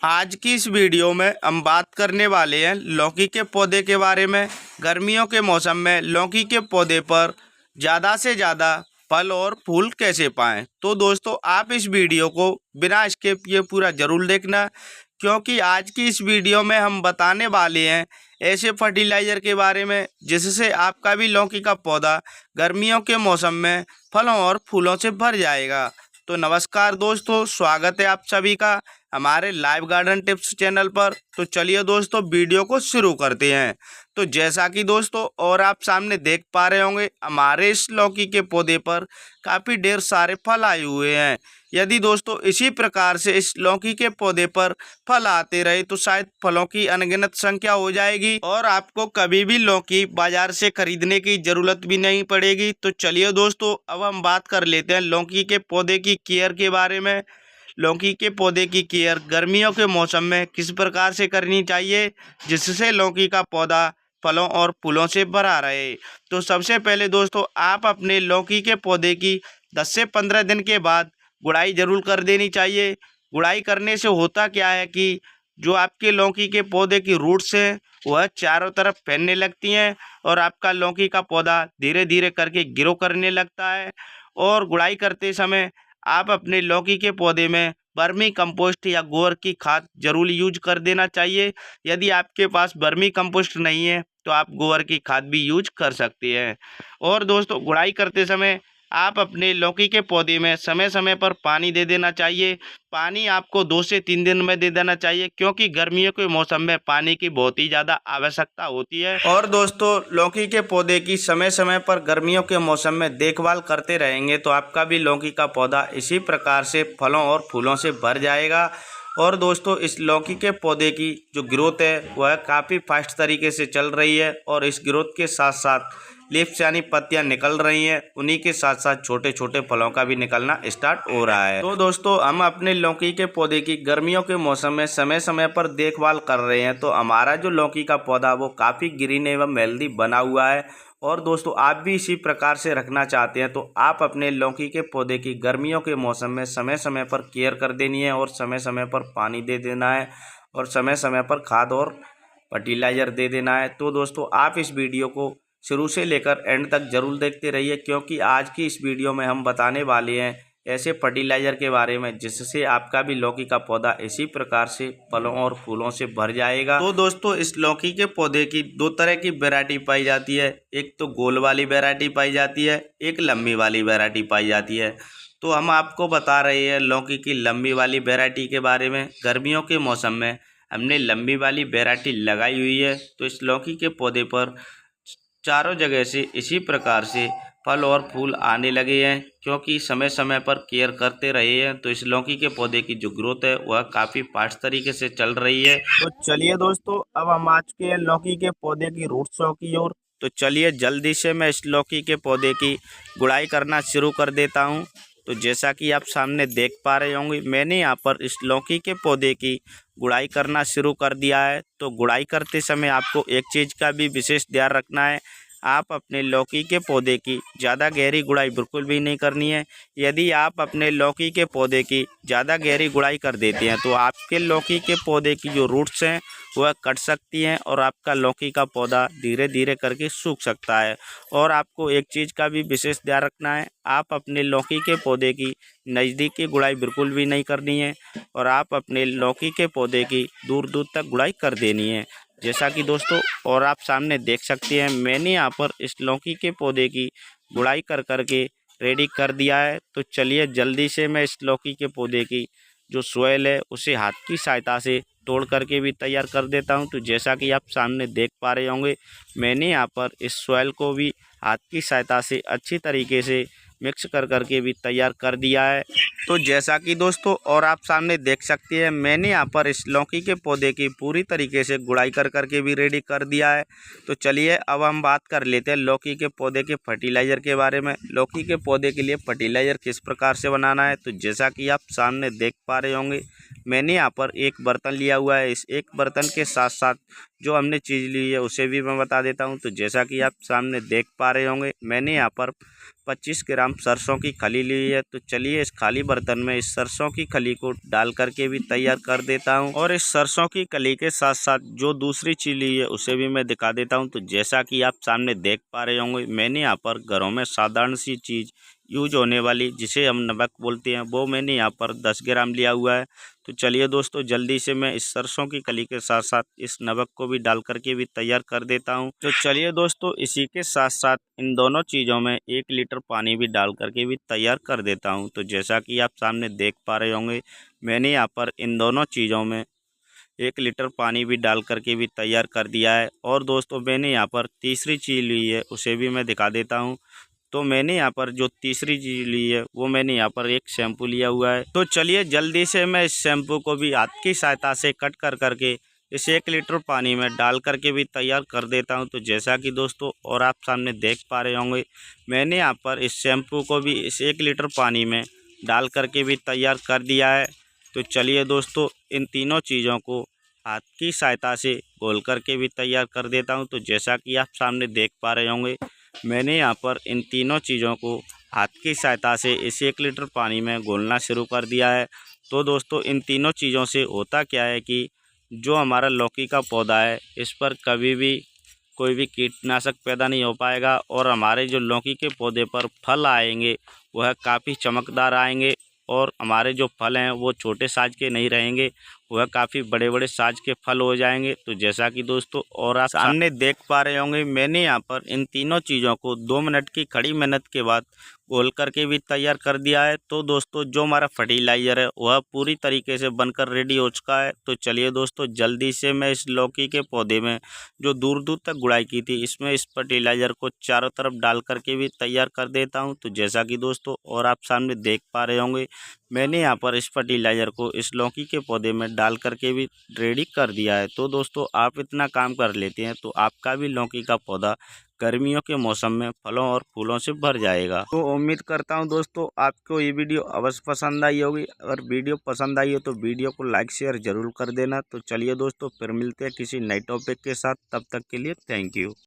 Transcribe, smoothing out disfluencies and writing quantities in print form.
आज की इस वीडियो में हम बात करने वाले हैं लौकी के पौधे के बारे में। गर्मियों के मौसम में लौकी के पौधे पर ज़्यादा से ज़्यादा फल और फूल कैसे पाएं। तो दोस्तों आप इस वीडियो को बिना स्किप किए पूरा ज़रूर देखना, क्योंकि आज की इस वीडियो में हम बताने वाले हैं ऐसे फर्टिलाइज़र के बारे में जिससे आपका भी लौकी का पौधा गर्मियों के मौसम में फलों और फूलों से भर जाएगा। तो नमस्कार दोस्तों, स्वागत है आप सभी का हमारे लाइव गार्डन टिप्स चैनल पर। तो चलिए दोस्तों वीडियो को शुरू करते हैं। तो जैसा कि दोस्तों और आप सामने देख पा रहे होंगे, हमारे इस लौकी के पौधे पर काफ़ी ढेर सारे फल आए हुए हैं। यदि दोस्तों इसी प्रकार से इस लौकी के पौधे पर फल आते रहे तो शायद फलों की अनगिनत संख्या हो जाएगी और आपको कभी भी लौकी बाजार से खरीदने की ज़रूरत भी नहीं पड़ेगी। तो चलिए दोस्तों अब हम बात कर लेते हैं लौकी के पौधे की केयर के बारे में। लौकी के पौधे की केयर गर्मियों के मौसम में किस प्रकार से करनी चाहिए जिससे लौकी का पौधा फलों और फूलों से भरा रहे। तो सबसे पहले दोस्तों आप अपने लौकी के पौधे की 10 से 15 दिन के बाद गुड़ाई ज़रूर कर देनी चाहिए। गुड़ाई करने से होता क्या है कि जो आपके लौकी के पौधे की रूट्स हैं वह चारों तरफ फैलने लगती हैं और आपका लौकी का पौधा धीरे धीरे करके ग्रो करने लगता है। और गुड़ाई करते समय आप अपने लौकी के पौधे में वर्मी कंपोस्ट या गोबर की खाद जरूर यूज कर देना चाहिए। यदि आपके पास वर्मी कंपोस्ट नहीं है तो आप गोबर की खाद भी यूज कर सकते हैं। और दोस्तों गुड़ाई करते समय आप अपने लौकी के पौधे में समय समय पर पानी दे देना चाहिए। पानी आपको 2 से 3 दिन में दे देना चाहिए, क्योंकि गर्मियों के मौसम में पानी की बहुत ही ज़्यादा आवश्यकता होती है। और दोस्तों लौकी के पौधे की समय समय पर गर्मियों के मौसम में देखभाल करते रहेंगे तो आपका भी लौकी का पौधा इसी प्रकार से फलों और फूलों से भर जाएगा। और दोस्तों इस लौकी के पौधे की जो ग्रोथ है वह काफ़ी फास्ट तरीके से चल रही है और इस ग्रोथ के साथ साथ लीव्स यानी पत्तियां निकल रही हैं, उन्हीं के साथ साथ छोटे छोटे फलों का भी निकलना स्टार्ट हो रहा है। तो दोस्तों हम अपने लौकी के पौधे की गर्मियों के मौसम में समय समय पर देखभाल कर रहे हैं तो हमारा जो लौकी का पौधा वो काफ़ी ग्रीन एवं हेल्दी बना हुआ है। और दोस्तों आप भी इसी प्रकार से रखना चाहते हैं तो आप अपने लौकी के पौधे की गर्मियों के मौसम में समय समय पर केयर कर देनी है और समय समय पर पानी दे देना है और समय समय पर खाद और फर्टिलाइज़र दे देना है। तो दोस्तों आप इस वीडियो को शुरू से लेकर एंड तक ज़रूर देखते रहिए, क्योंकि आज की इस वीडियो में हम बताने वाले हैं ऐसे फर्टिलाइज़र के बारे में जिससे आपका भी लौकी का पौधा इसी प्रकार से फलों और फूलों से भर जाएगा। तो दोस्तों इस लौकी के पौधे की 2 तरह की वैरायटी पाई जाती है, एक तो गोल वाली वैरायटी पाई जाती है, एक लंबी वाली वैरायटी पाई जाती है। तो हम आपको बता रहे हैं लौकी की लंबी वाली वैरायटी के बारे में। गर्मियों के मौसम में हमने लंबी वाली वैरायटी लगाई हुई है। तो इस लौकी के पौधे पर चारों जगह से इसी प्रकार से फल और फूल आने लगे हैं, क्योंकि समय समय पर केयर करते रहे हैं। तो इस लौकी के पौधे की जो ग्रोथ है वह काफ़ी फास्ट तरीके से चल रही है। तो चलिए दोस्तों अब हम आ चुके हैं लौकी के पौधे की रूट्सों की ओर। तो चलिए जल्दी से मैं इस लौकी के पौधे की गुड़ाई करना शुरू कर देता हूँ। तो जैसा कि आप सामने देख पा रहे होंगे, मैंने यहाँ पर इस लौकी के पौधे की गुड़ाई करना शुरू कर दिया है। तो गुड़ाई करते समय आपको एक चीज़ का भी विशेष ध्यान रखना है, आप अपने लौकी के पौधे की ज़्यादा गहरी गुड़ाई बिल्कुल भी नहीं करनी है। यदि आप अपने लौकी के पौधे की ज़्यादा गहरी गुड़ाई कर देते हैं तो आपके लौकी के पौधे की जो रूट्स हैं वह कट सकती हैं और आपका लौकी का पौधा धीरे धीरे करके सूख सकता है। और आपको एक चीज़ का भी विशेष ध्यान रखना है, आप अपने लौकी के पौधे की नज़दीक की गुड़ाई बिल्कुल भी नहीं करनी है और आप अपने लौकी के पौधे की दूर दूर तक गुड़ाई कर देनी है। जैसा कि दोस्तों और आप सामने देख सकते हैं, मैंने यहाँ पर इस लौकी के पौधे की गुड़ाई कर करके रेडी कर दिया है। तो चलिए जल्दी से मैं इस लौकी के पौधे की जो सॉइल है उसे हाथ की सहायता से तोड़ करके भी तैयार कर देता हूँ। तो जैसा कि आप सामने देख पा रहे होंगे, मैंने यहाँ पर इस सॉइल को भी हाथ की सहायता से अच्छी तरीके से मिक्स कर करके भी तैयार कर दिया है। तो जैसा कि दोस्तों और आप सामने देख सकते हैं, मैंने यहाँ पर इस लौकी के पौधे की पूरी तरीके से गुड़ाई कर करके भी रेडी कर दिया है। तो चलिए अब हम बात कर लेते हैं लौकी के पौधे के फर्टिलाइज़र के बारे में। लौकी के पौधे के लिए फर्टिलाइज़र किस प्रकार से बनाना है, तो जैसा कि आप सामने देख पा रहे होंगे, मैंने यहाँ पर एक बर्तन लिया हुआ है। इस एक बर्तन के साथ साथ जो हमने चीज़ ली है उसे भी मैं बता देता हूँ। तो जैसा कि आप सामने देख पा रहे होंगे, मैंने यहाँ पर 25 ग्राम सरसों की खली ली है। तो चलिए इस खाली बर्तन में इस सरसों की खली को डाल करके भी तैयार कर देता हूँ। और इस सरसों की खली के साथ साथ जो दूसरी चीज़ ली है उसे भी मैं दिखा देता हूँ। तो जैसा कि आप सामने देख पा रहे होंगे, मैंने यहाँ पर घरों में साधारण सी चीज़ यूज होने वाली जिसे हम नमक बोलते हैं, वो मैंने यहाँ पर 10 ग्राम लिया हुआ है। तो चलिए दोस्तों, जल्दी से मैं इस सरसों की कली के साथ साथ इस नमक को भी डाल करके भी तैयार कर देता हूँ। तो चलिए दोस्तों, इसी के साथ साथ इन दोनों चीज़ों में 1 लीटर पानी भी डाल करके भी तैयार कर देता हूँ। तो जैसा कि आप सामने देख पा रहे होंगे, मैंने यहाँ पर इन दोनों चीज़ों में 1 लीटर पानी भी डाल करके भी तैयार कर दिया है। और दोस्तों, मैंने यहाँ पर तीसरी चीज़ ली है, उसे भी मैं दिखा देता हूँ। तो मैंने यहाँ पर जो तीसरी चीज़ ली है वो मैंने यहाँ पर एक शैम्पू लिया हुआ है। तो चलिए जल्दी से मैं इस शैम्पू को भी हाथ की सहायता से कट कर करके इस 1 लीटर पानी में डाल करके भी तैयार कर देता हूँ। तो जैसा कि दोस्तों और आप सामने देख पा रहे होंगे, मैंने यहाँ पर इस शैम्पू को भी इस 1 लीटर पानी में डाल करके भी तैयार कर दिया है। तो चलिए दोस्तों, इन तीनों चीज़ों को हाथ की सहायता से घोल करके भी तैयार कर देता हूँ। तो जैसा कि आप सामने देख पा रहे होंगे, मैंने यहाँ पर इन तीनों चीज़ों को हाथ की सहायता से इस 1 लीटर पानी में घोलना शुरू कर दिया है। तो दोस्तों, इन तीनों चीज़ों से होता क्या है कि जो हमारा लौकी का पौधा है, इस पर कभी भी कोई भी कीटनाशक पैदा नहीं हो पाएगा और हमारे जो लौकी के पौधे पर फल आएंगे वह काफ़ी चमकदार आएंगे। और हमारे जो फल हैं वो छोटे साइज के नहीं रहेंगे, वह काफ़ी बड़े बड़े साइज के फल हो जाएंगे। तो जैसा कि दोस्तों और आप सामने देख पा रहे होंगे, मैंने यहाँ पर इन तीनों चीज़ों को 2 मिनट की खड़ी मेहनत के बाद घोल करके भी तैयार कर दिया है। तो दोस्तों, जो हमारा फर्टिलाइज़र है वह पूरी तरीके से बनकर रेडी हो चुका है। तो चलिए दोस्तों, जल्दी से मैं इस लौकी के पौधे में जो दूर दूर तक गुड़ाई की थी, इसमें इस फर्टिलाइज़र को चारों तरफ डाल करके भी तैयार कर देता हूँ। तो जैसा कि दोस्तों और आप सामने देख पा रहे होंगे, मैंने यहाँ पर इस फर्टिलाइज़र को इस लौकी के पौधे में डाल करके भी रेडी कर दिया है। तो दोस्तों, आप इतना काम कर लेते हैं तो आपका भी लौकी का पौधा गर्मियों के मौसम में फलों और फूलों से भर जाएगा। तो उम्मीद करता हूँ दोस्तों आपको ये वीडियो अवश्य पसंद आई होगी। अगर वीडियो पसंद आई हो तो वीडियो को लाइक शेयर ज़रूर कर देना। तो चलिए दोस्तों, फिर मिलते हैं किसी नए टॉपिक के साथ। तब तक के लिए थैंक यू।